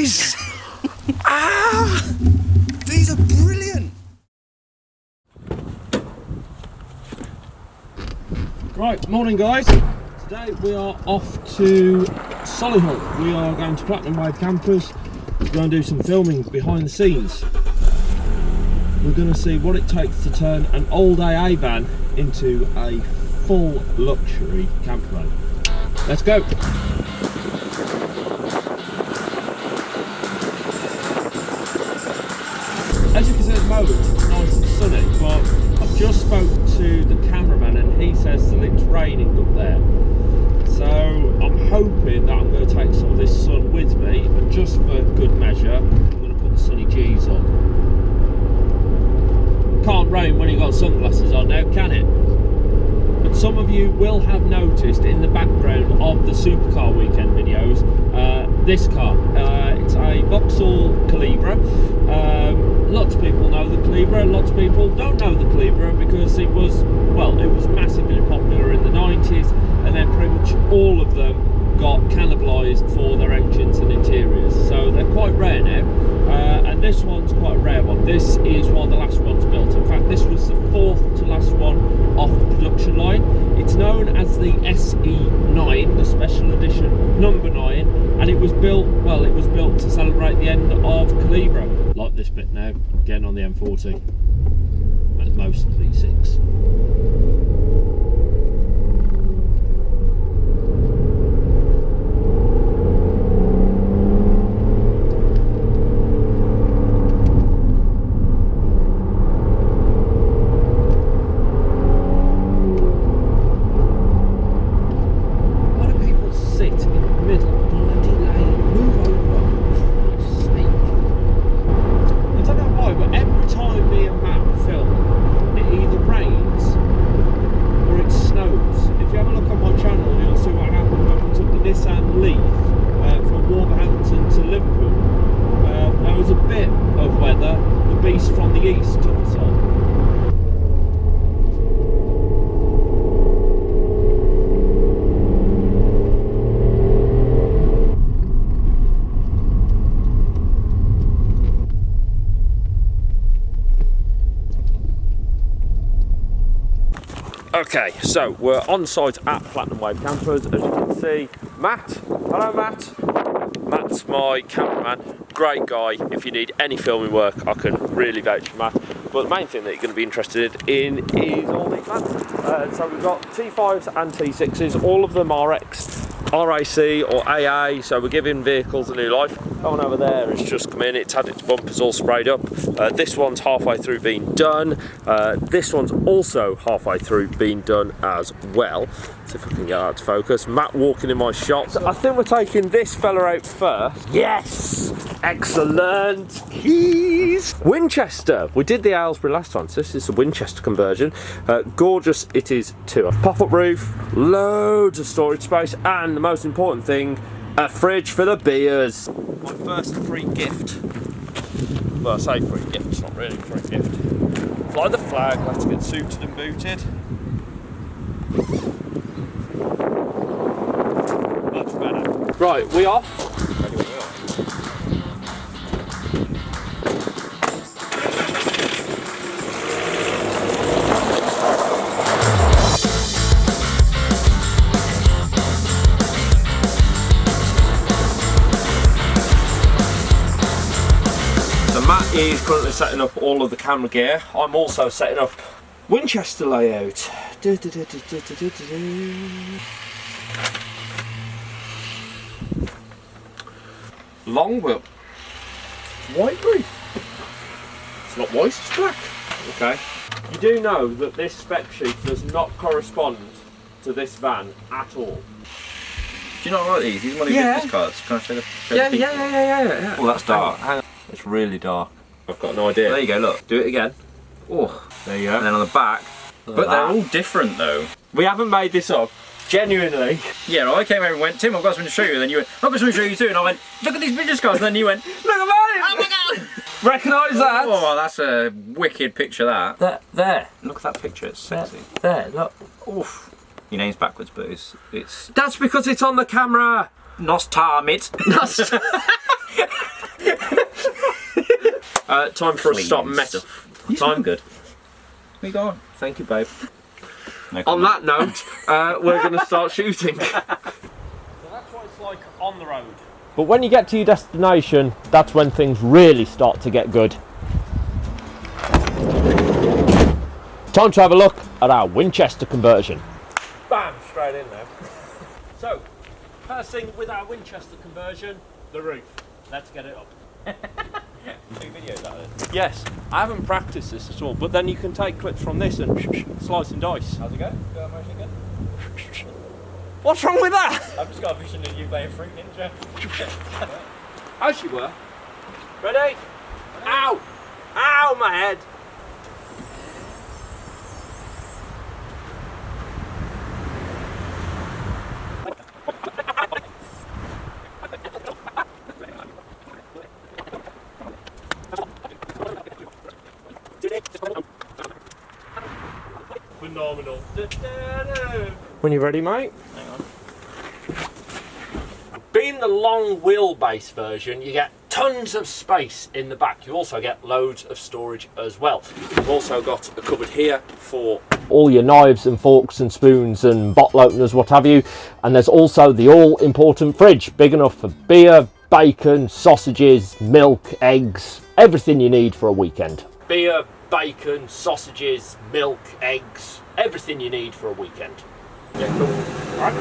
guys! These are brilliant! Right, morning guys. Today we are off to Solihull. We are going to Platinum Wave Campers. We're going to do some filming behind the scenes. We're going to see what it takes to turn an old AA van into a full luxury campervan. Let's go. As you can see at the moment, it's nice and sunny, but I've just spoke to the cameraman and he says that it's raining up there. So I'm hoping that I'm going to take some of this sun with me, and just for good measure, I'm going to put the sunny G's on. Can't rain when you've got sunglasses on now, can it? But some of you will have noticed in the background of the Supercar Weekend videos, this car. It's a Vauxhall Calibra. Lots of people know the Calibra, lots of people don't know the Calibra because it was massively popular in the 90s, and then pretty much all of them got cannibalised for their engines and interiors. So they're quite rare now, and this one's quite a rare one. This is one of the last ones built. In fact, this was the fourth to last one off the production line. It's known as the SE9, the special edition number 9, and it was built to celebrate the end of Calibra, like this bit now, again on the M40, and most V6. From the east took us on. Okay, so we're on site at Platinum Wave Campers. As you can see, Matt. Hello, Matt. Matt's my cameraman. Great guy. If you need any filming work, I can really vouch for Matt. But the main thing that you're going to be interested in is all these vans. So we've got T5s and T6s. All of them RX, RAC or AA. So we're giving vehicles a new life. That one over there has just come in. It's had its bumpers all sprayed up. This one's halfway through being done. This one's also halfway through being done as well. See if I can get that to focus. Matt walking in my shop. So I think we're taking this fella out first. Yes! Excellent! Keys! Winchester! We did the Aylesbury last time, so this is the Winchester conversion. Gorgeous it is too. A pop-up roof, loads of storage space, and the most important thing, a fridge for the beers. My first free gift. Well, I say free gift, it's not really a free gift. Fly the flag, let's get suited and booted. Much better. Right, we off? Matt is currently setting up all of the camera gear. I'm also setting up Winchester layout. Long wheel. White roof. It's not white, it's black. Okay. You do know that this spec sheet does not correspond to this van at all. Do you not like these? These are one of your business cards. Can I show the Yeah. Oh, that's dark. Hang on. It's really dark. I've got no idea. There you go, look. Do it again. Oh, there you go. And then on the back. But they're all different though. We haven't made this up. Genuinely. Yeah, I came over and went, Tim, I've got something to show you. And then you went, I've got something to show you too. And I went, look at these business cards. And then you went, look at mine! Oh my god! Recognise that? Oh, that's a wicked picture, that. There. Look at that picture, it's sexy. There, look. Oof. Your name's backwards, but it's... That's because it's on the camera! Nostarmit. Time for us to start messing. You smell good. Where you going? Thank you, babe. No On that note, we're going to start shooting. So that's what it's like on the road. But when you get to your destination, that's when things really start to get good. Time to have a look at our Winchester conversion. Bam, straight in there. So, first thing with our Winchester conversion, the roof. Let's get it up. 2 videos out of it. Yes, I haven't practiced this at all, but then you can take clips from this and slice and dice. How's it go? Go motion good? What's wrong with that? I've just got a vision of you playing Fruit Ninja. As you were. Ready? Ow! Ow, my head! Phenomenal. When you're ready, mate. Hang on. Being the long wheelbase version, you get tons of space in the back. You also get loads of storage as well. You've also got a cupboard here for all your knives and forks and spoons and bottle openers, what have you. And there's also the all-important fridge, big enough for beer, bacon, sausages, milk, eggs, everything you need for a weekend. Beer, bacon, sausages, milk, eggs, everything you need for a weekend. Yeah, cool. All right.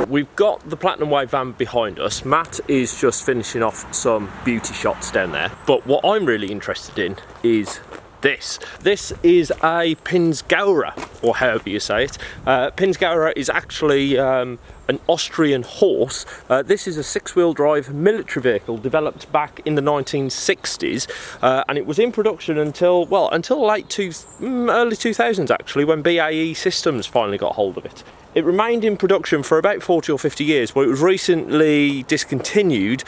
We've got the Platinum Wave van behind us. Matt is just finishing off some beauty shots down there. But what I'm really interested in is this. This is a pinzgauer, or however you say it. Pinzgauer is actually an Austrian horse. This is a 6-wheel drive military vehicle developed back in the 1960s, and it was in production until early 2000s actually, when BAE Systems finally got hold of it. It remained in production for about 40 or 50 years, but it was recently discontinued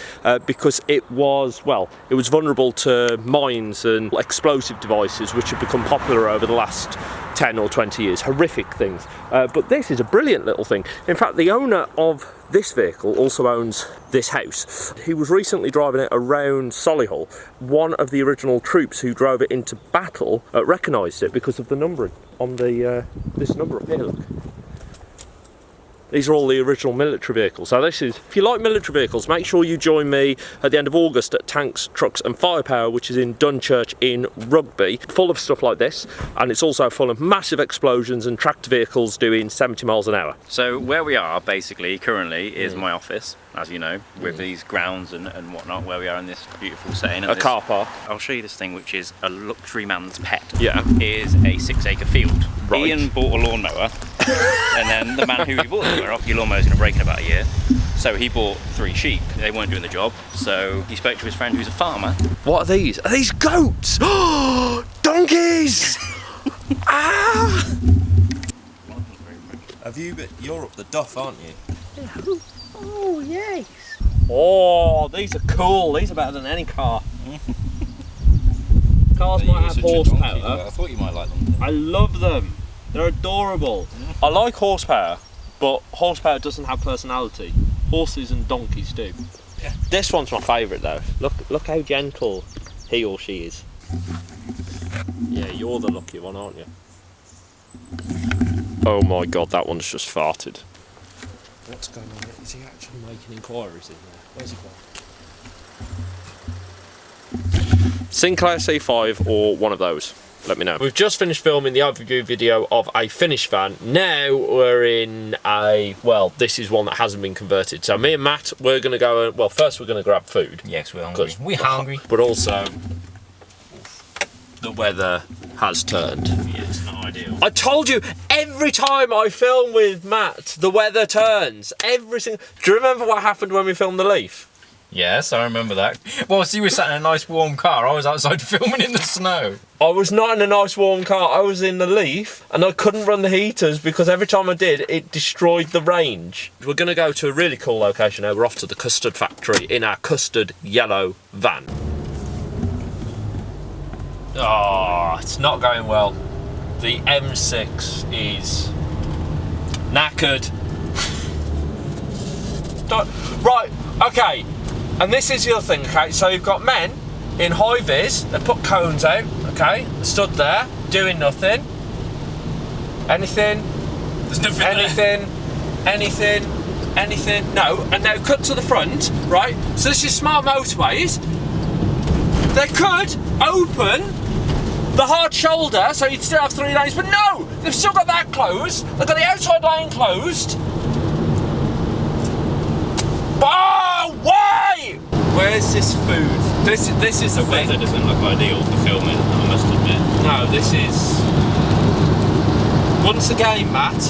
because it was vulnerable to mines and explosive devices, which have become popular over the last 10 or 20 years. Horrific things. But this is a brilliant little thing. In fact, the owner of this vehicle also owns this house. He was recently driving it around Solihull. One of the original troops who drove it into battle recognised it because of the numbering on the this number up here, look. These are all the original military vehicles. So this is, if you like military vehicles, make sure you join me at the end of August at Tanks, Trucks and Firepower, which is in Dunchurch in Rugby. Full of stuff like this, and it's also full of massive explosions and tracked vehicles doing 70 miles an hour. So where we are basically currently is my office, as you know, with these grounds and whatnot, where we are in this beautiful setting. A car park. I'll show you this thing, which is a luxury man's pet. Yeah. It is a 6-acre field. Right. Ian bought a lawnmower, and then the man who he bought the lawnmower off, your lawnmower's going to break in about a year. So he bought 3 sheep. They weren't doing the job, so he spoke to his friend who's a farmer. What are these? Are these goats? Oh, donkeys! Ah! Have you? But you're up the duff, aren't you? Yeah. Oh yes. Oh, these are cool. These are better than any car. Cars might have horsepower. I thought you might like them. I love them. They're adorable. I like horsepower, but horsepower doesn't have personality. Horses and donkeys do. Yeah. This one's my favourite though. Look how gentle he or she is. Yeah, you're the lucky one, aren't you? Oh my god, that one's just farted. What's going on? Is he actually making inquiries in there? Where's he gone? Sinclair C5 or one of those? Let me know. We've just finished filming the overview video of a finished van. Now we're in a, well, this is one that hasn't been converted. So me and Matt, we're going to go, well, first we're going to grab food. Yes, we're hungry. We're hungry. But also, the weather has turned. Yeah, it's not ideal. I told you, every time I film with Matt, the weather turns. Every single... Do you remember what happened when we filmed The Leaf? Yes, I remember that. Well, so you were sat in a nice warm car. I was outside filming in the snow. I was not in a nice warm car. I was in the Leaf, and I couldn't run the heaters because every time I did, it destroyed the range. We're going to go to a really cool location now. We're off to the custard factory in our custard yellow van. Oh, it's not going well. The M6 is knackered. Right, okay. And this is the other thing, okay? So you've got men in high vis, they put cones out, okay? Stood there, doing nothing. Anything? There's nothing anything, no. And now cut to the front, right? So this is smart motorways. They could open the hard shoulder so you'd still have 3 lanes, but no! They've still got that closed. They've got the outside lane closed. Oh, why? Where's this food? This is the thing. weather doesn't look ideal for filming, I must admit. No, this is... Once again, Matt,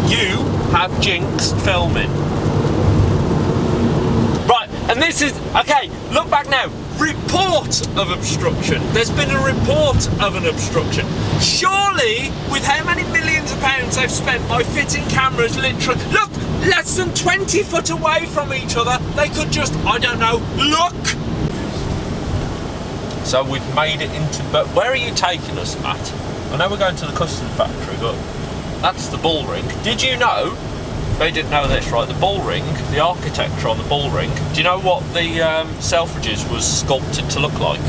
you have jinxed filming. Right, and this is... Okay, look back now. Report of obstruction. There's been a report of an obstruction. Surely, with how many millions of pounds they've spent by fitting cameras literally... Look, less than 20 foot away from each other, they could just, I don't know, look! So we've made it into... But where are you taking us, Matt? I know we're going to the custard factory, but that's the bull ring. Did you know... They didn't know this, right? The bull ring, the architecture on the bull ring. Do you know what the Selfridges was sculpted to look like?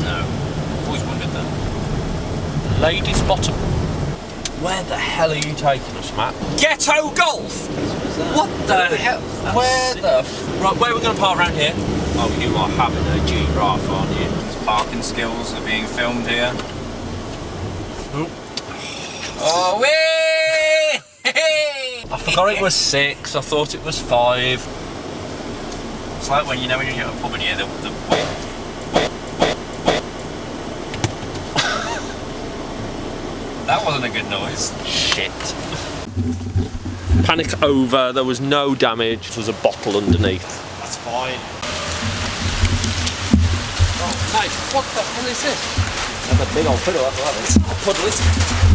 No. I've always wondered that. Ladies' bottom. Where the hell are you taking us, Matt? Ghetto golf! What the hell? Where the Right, where are we going to park around here? Oh, you are having a giraffe, aren't you? His parking skills are being filmed here. Oop. Oh, wee! I forgot it was 6, I thought it was 5. It's like when when you're at a pub and you hear the That wasn't a good noise. Shit. Panic over, there was no damage. There was a bottle underneath. That's fine. Oh, mate, what the hell is this? That's a big old puddle, that's what It's not a puddle, it's a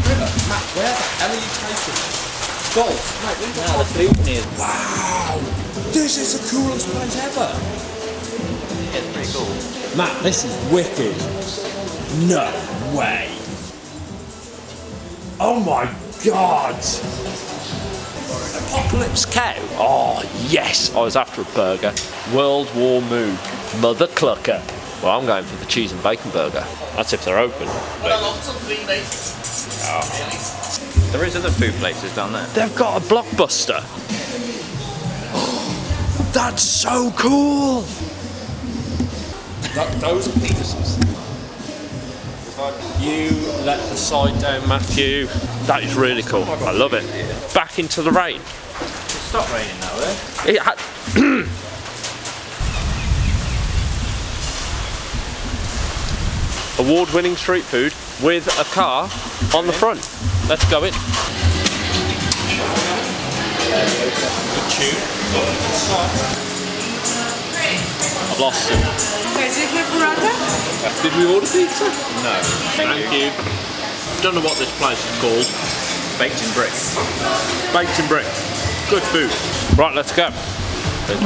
river. Matt, where the hell are you taking? Golf. Mate, we've got the food near. Wow! This is the coolest place ever! Yeah, it's pretty cool. Matt, this is wicked. No way. Oh my god! Apocalypse cow? Oh yes, I was after a burger. World War Moo. Mother clucker. Well, I'm going for the cheese and bacon burger. That's if they're open. There is other food places down there. They've got a Blockbuster. That's so cool! Those are penises. You let the side down, Matthew. That is really cool. I love it. Back into the rain. It's stopped raining now, eh? It had award-winning street food with a car on the front. Let's go in. Good tune. I've lost him. Did we order pizza? No. Thank you. Don't know what this place is called. Baked in bricks. Baked in brick. Good food. Right, let's go.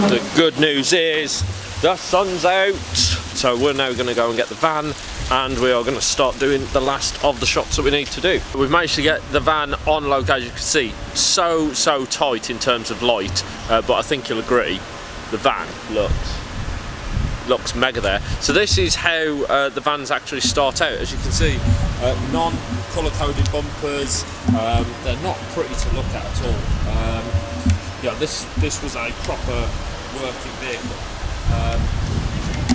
The good news is the sun's out. So we're now going to go and get the van and we are going to start doing the last of the shots that we need to do. We've managed to get the van on location, as you can see. So tight in terms of light, but I think you'll agree, the van looks mega there. So this is how the vans actually start out. As you can see, non-colour coded bumpers. They're not pretty to look at all. Yeah, this was a proper working vehicle.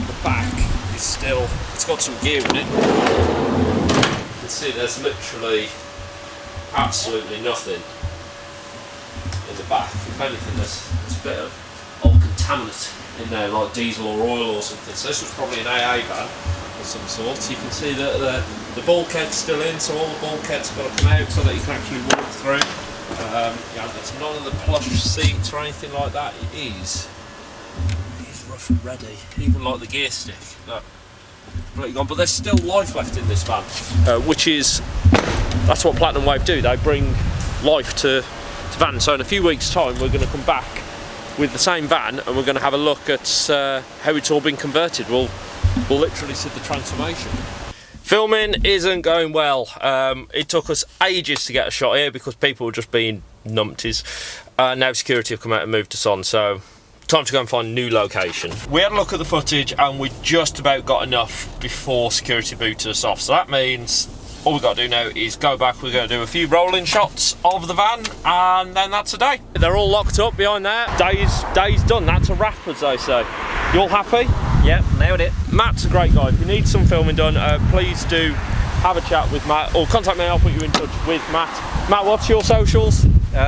The back is still, it's got some gear in it. You can see there's literally absolutely nothing in the back. If anything, there's a bit of old contaminant in there, like diesel or oil or something. So this was probably an AA van of some sort. You can see that the bulkhead's still in, so all the bulkhead's got to come out so that you can actually walk through. Yeah, there's none of the plush seats or anything like that. It is rough and ready, even like the gear stick. Look, completely gone. But there's still life left in this van, which is, that's what Platinum Wave do. They bring life to vans. So in a few weeks' time, we're going to come back with the same van and we're going to have a look at how it's all been converted. We'll literally see the transformation. Filming isn't going well. It took us ages to get a shot here because people were just being numpties. Now security have come out and moved us on, so time to go and find a new location. We had a look at the footage and we just about got enough before security booted us off. So that means all we've got to do now is go back. We're going to do a few rolling shots of the van and then that's a day. They're all locked up behind there. Day's done. That's a wrap, as they say. You all happy? Yep, nailed it. Matt's a great guy. If you need some filming done, please do have a chat with Matt or contact me. I'll put you in touch with Matt. Matt, what's your socials?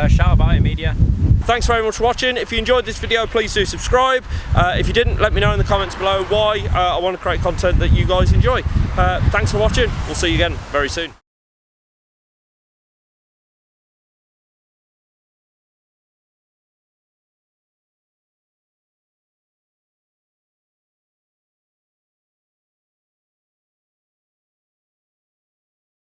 Shout about it, media. Thanks very much for watching. If you enjoyed this video, please do subscribe. If you didn't, let me know in the comments below why I want to create content that you guys enjoy. Thanks for watching. We'll see you again very soon.